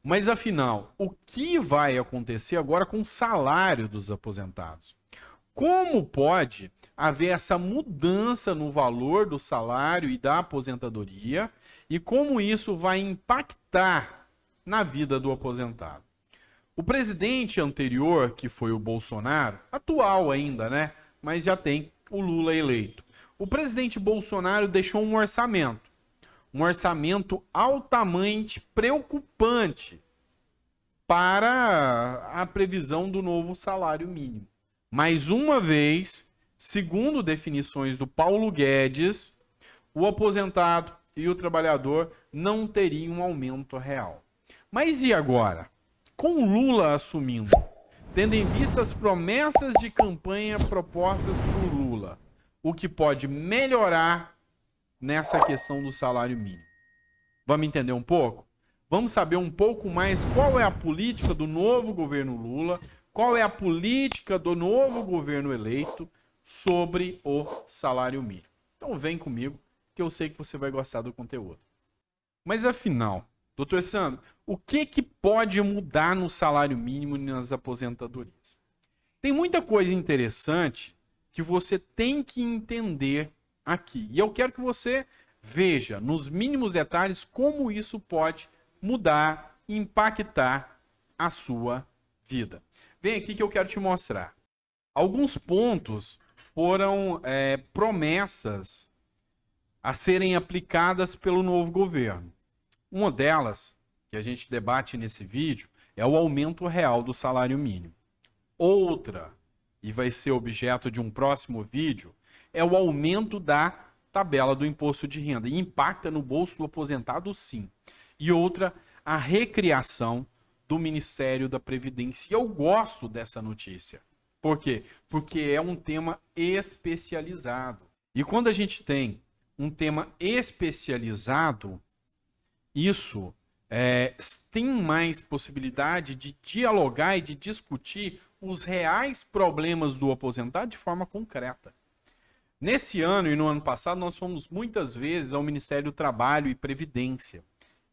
Mas afinal, o que vai acontecer agora com o salário dos aposentados? Como pode haver essa mudança no valor do salário e da aposentadoria e como isso vai impactar na vida do aposentado? O presidente anterior, que foi o Bolsonaro, atual ainda, né? Mas já tem o Lula eleito. O presidente Bolsonaro deixou um orçamento altamente preocupante para a previsão do novo salário mínimo. Mais uma vez, segundo definições do Paulo Guedes, o aposentado e o trabalhador não teriam um aumento real. Mas e agora? Com Lula assumindo, tendo em vista as promessas de campanha propostas por Lula, o que pode melhorar nessa questão do salário mínimo? Vamos entender um pouco? Vamos saber um pouco mais qual é a política do novo governo Lula, qual é a política do novo governo eleito sobre o salário mínimo. Então vem comigo, que eu sei que você vai gostar do conteúdo. Mas afinal, doutor Sandro, o que pode mudar no salário mínimo e nas aposentadorias? Tem muita coisa interessante que você tem que entender aqui. E eu quero que você veja nos mínimos detalhes como isso pode mudar, impactar a sua vida. Vem aqui que eu quero te mostrar. Alguns pontos foram promessas a serem aplicadas pelo novo governo. Uma delas, que a gente debate nesse vídeo, é o aumento real do salário mínimo. Outra, e vai ser objeto de um próximo vídeo, é o aumento da tabela do imposto de renda. E impacta no bolso do aposentado, sim. E outra, a recriação do Ministério da Previdência. E eu gosto dessa notícia. Por quê? Porque é um tema especializado. E quando a gente tem um tema especializado, isso tem mais possibilidade de dialogar e de discutir os reais problemas do aposentado de forma concreta. Nesse ano e no ano passado, nós fomos muitas vezes ao Ministério do Trabalho e Previdência.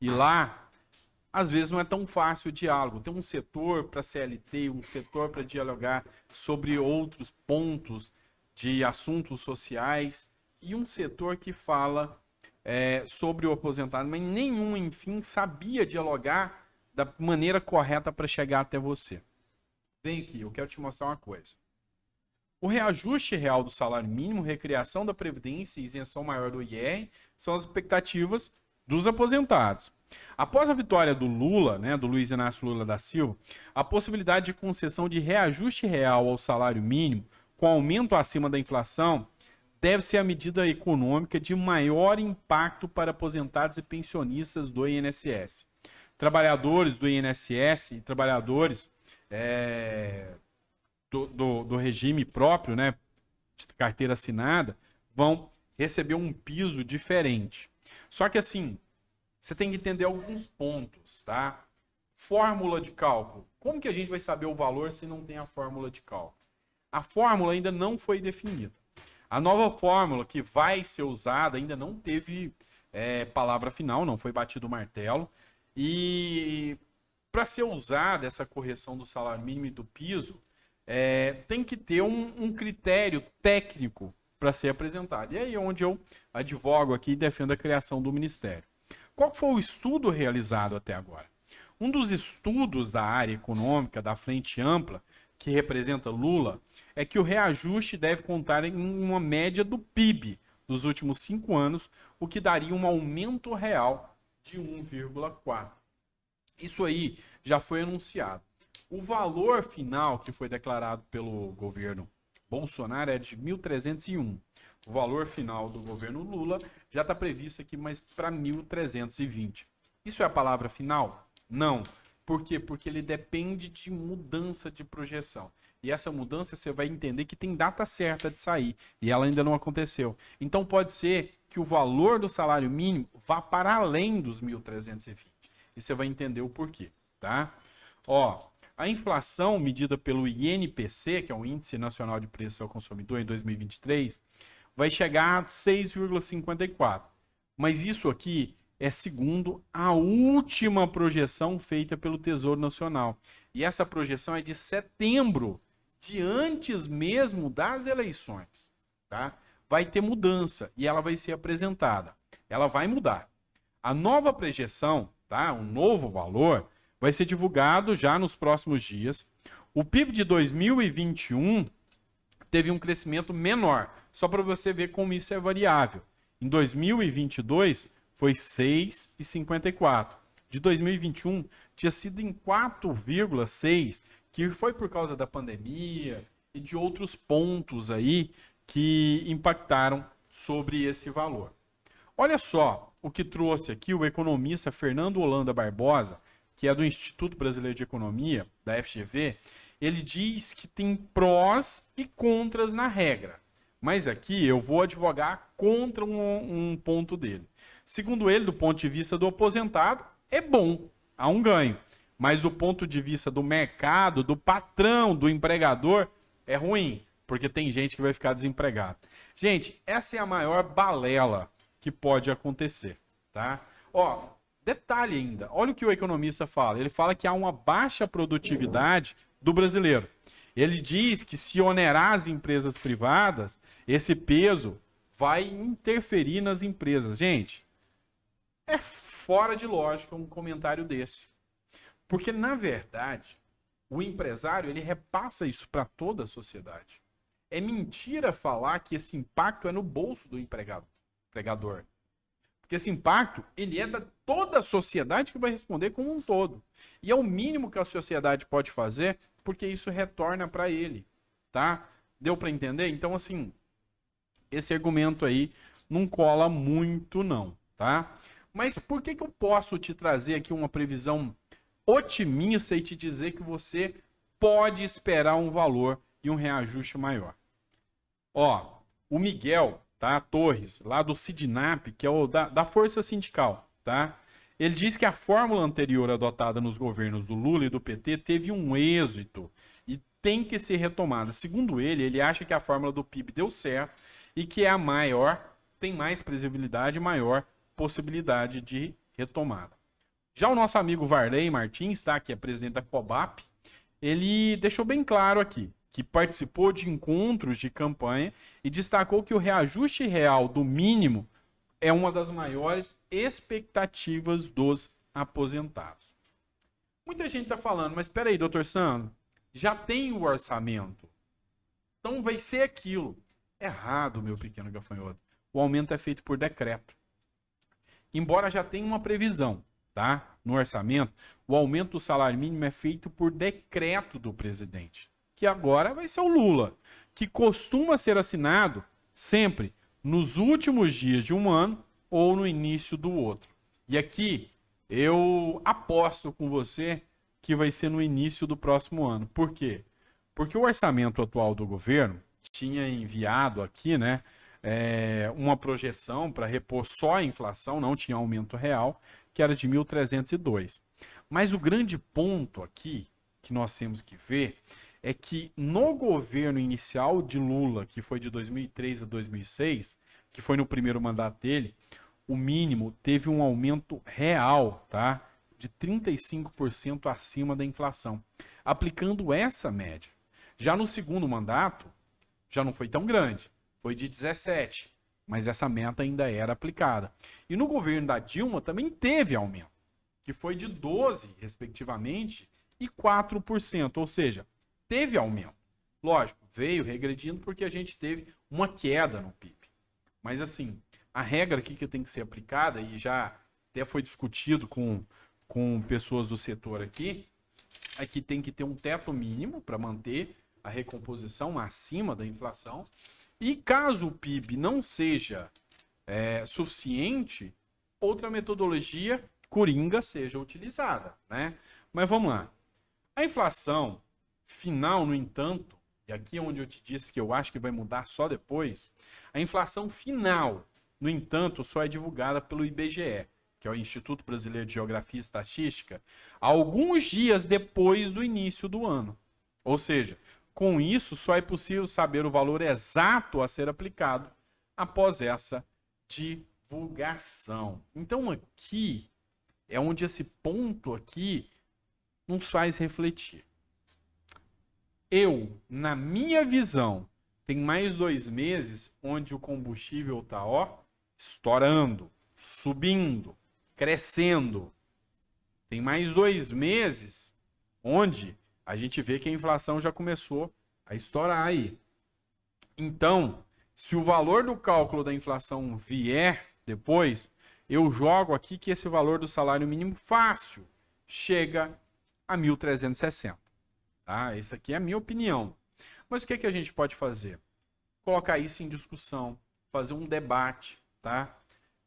E lá, às vezes, não é tão fácil o diálogo. Tem um setor para CLT, um setor para dialogar sobre outros pontos de assuntos sociais e um setor que fala sobre o aposentado, mas nenhum, enfim, sabia dialogar da maneira correta para chegar até você. Vem aqui, eu quero te mostrar uma coisa. O reajuste real do salário mínimo, recriação da Previdência e isenção maior do IR são as expectativas dos aposentados. Após a vitória do Lula, do Luiz Inácio Lula da Silva, a possibilidade de concessão de reajuste real ao salário mínimo, com aumento acima da inflação, deve ser a medida econômica de maior impacto para aposentados e pensionistas do INSS. Trabalhadores do INSS e trabalhadores do regime próprio, de carteira assinada, vão receber um piso diferente. Só que assim, você tem que entender alguns pontos, tá? Fórmula de cálculo. Como que a gente vai saber o valor se não tem a fórmula de cálculo? A fórmula ainda não foi definida. A nova fórmula que vai ser usada ainda não teve palavra final, não foi batido o martelo. E para ser usada essa correção do salário mínimo e do piso, tem que ter um critério técnico para ser apresentado. E aí é onde eu advogo aqui e defendo a criação do Ministério. Qual foi o estudo realizado até agora? Um dos estudos da área econômica da Frente Ampla, que representa Lula, é que o reajuste deve contar em uma média do PIB dos últimos 5 anos, o que daria um aumento real de 1,4. Isso aí já foi anunciado. O valor final que foi declarado pelo governo Bolsonaro é de 1.301. O valor final do governo Lula já está previsto aqui, mas para 1.320. Isso é a palavra final? Não. Por quê? Porque ele depende de mudança de projeção. E essa mudança você vai entender que tem data certa de sair. E ela ainda não aconteceu. Então pode ser que o valor do salário mínimo vá para além dos 1.320. E você vai entender o porquê, tá? A inflação medida pelo INPC, que é o Índice Nacional de Preços ao Consumidor, em 2023, vai chegar a 6,54. Mas isso aqui é segundo a última projeção feita pelo Tesouro Nacional. E essa projeção é de setembro, de antes mesmo das eleições. Tá? Vai ter mudança e ela vai ser apresentada. Ela vai mudar. A nova projeção, tá? Um novo valor, vai ser divulgado já nos próximos dias. O PIB de 2021 teve um crescimento menor, só para você ver como isso é variável. Em 2022 foi 6,54. De 2021 tinha sido em 4,6, que foi por causa da pandemia e de outros pontos aí que impactaram sobre esse valor. Olha só o que trouxe aqui o economista Fernando Holanda Barbosa, que é do Instituto Brasileiro de Economia, da FGV. Ele diz que tem prós e contras na regra. Mas aqui eu vou advogar contra um ponto dele. Segundo ele, do ponto de vista do aposentado, é bom, há um ganho. Mas do ponto de vista do mercado, do patrão, do empregador, é ruim, porque tem gente que vai ficar desempregada. Gente, essa é a maior balela que pode acontecer, tá? Ó, detalhe ainda, olha o que o economista fala. Ele fala que há uma baixa produtividade do brasileiro. Ele diz que se onerar as empresas privadas, esse peso vai interferir nas empresas. Gente, é fora de lógica um comentário desse. Porque, na verdade, o empresário ele repassa isso para toda a sociedade. É mentira falar que esse impacto é no bolso do empregador. Porque esse impacto, ele é da toda a sociedade que vai responder como um todo. E é o mínimo que a sociedade pode fazer, porque isso retorna para ele, tá? Deu para entender? Então, assim, esse argumento aí não cola muito não, tá? Mas por que eu posso te trazer aqui uma previsão otimista e te dizer que você pode esperar um valor e um reajuste maior? Ó, o Miguel, tá? Torres, lá do Sidnap, que é o da Força Sindical, tá? Ele diz que a fórmula anterior adotada nos governos do Lula e do PT teve um êxito e tem que ser retomada. Segundo ele, ele acha que a fórmula do PIB deu certo e que é a maior, tem mais previsibilidade, maior possibilidade de retomada. Já o nosso amigo Varley Martins, tá? Que é presidente da COBAP, ele deixou bem claro aqui que participou de encontros de campanha e destacou que o reajuste real do mínimo é uma das maiores expectativas dos aposentados. Muita gente está falando, mas espera aí, doutor Sandro, já tem o orçamento, então vai ser aquilo. Errado, meu pequeno gafanhoto. O aumento é feito por decreto. Embora já tenha uma previsão, tá? No orçamento, o aumento do salário mínimo é feito por decreto do presidente, que agora vai ser o Lula, que costuma ser assinado sempre nos últimos dias de um ano ou no início do outro. E aqui eu aposto com você que vai ser no início do próximo ano. Por quê? Porque o orçamento atual do governo tinha enviado aqui, né, uma projeção para repor só a inflação, não tinha aumento real, que era de 1.302. Mas o grande ponto aqui que nós temos que ver é que no governo inicial de Lula, que foi de 2003 a 2006, que foi no primeiro mandato dele, o mínimo teve um aumento real, tá? De 35% acima da inflação, aplicando essa média. Já no segundo mandato, já não foi tão grande, foi de 17%, mas essa meta ainda era aplicada. E no governo da Dilma também teve aumento, que foi de 12%, respectivamente, e 4%, ou seja, teve aumento. Lógico, veio regredindo porque a gente teve uma queda no PIB. Mas assim, a regra aqui que tem que ser aplicada, e já até foi discutido com pessoas do setor aqui, é que tem que ter um teto mínimo para manter a recomposição acima da inflação. E caso o PIB não seja suficiente, outra metodologia coringa seja utilizada, né? Mas vamos lá. A inflação final, no entanto, e aqui é onde eu te disse que eu acho que vai mudar só depois, a inflação final, no entanto, só é divulgada pelo IBGE, que é o Instituto Brasileiro de Geografia e Estatística, alguns dias depois do início do ano. Ou seja, com isso só é possível saber o valor exato a ser aplicado após essa divulgação. Então aqui é onde esse ponto aqui nos faz refletir. Eu, na minha visão, tem mais 2 meses onde o combustível está, ó, estourando, subindo, crescendo. Tem mais 2 meses onde a gente vê que a inflação já começou a estourar aí. Então, se o valor do cálculo da inflação vier depois, eu jogo aqui que esse valor do salário mínimo fácil chega a 1.360. Tá? Essa aqui é a minha opinião. Mas o que, que a gente pode fazer? Colocar isso em discussão, fazer um debate, tá?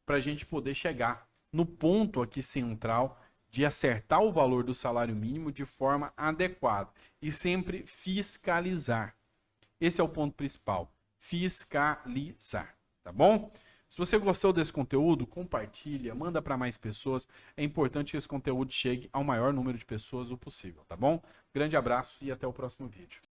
Para a gente poder chegar no ponto aqui central de acertar o valor do salário mínimo de forma adequada e sempre fiscalizar. Esse é o ponto principal, fiscalizar, tá bom? Se você gostou desse conteúdo, compartilha, manda para mais pessoas. É importante que esse conteúdo chegue ao maior número de pessoas o possível, tá bom? Grande abraço e até o próximo vídeo.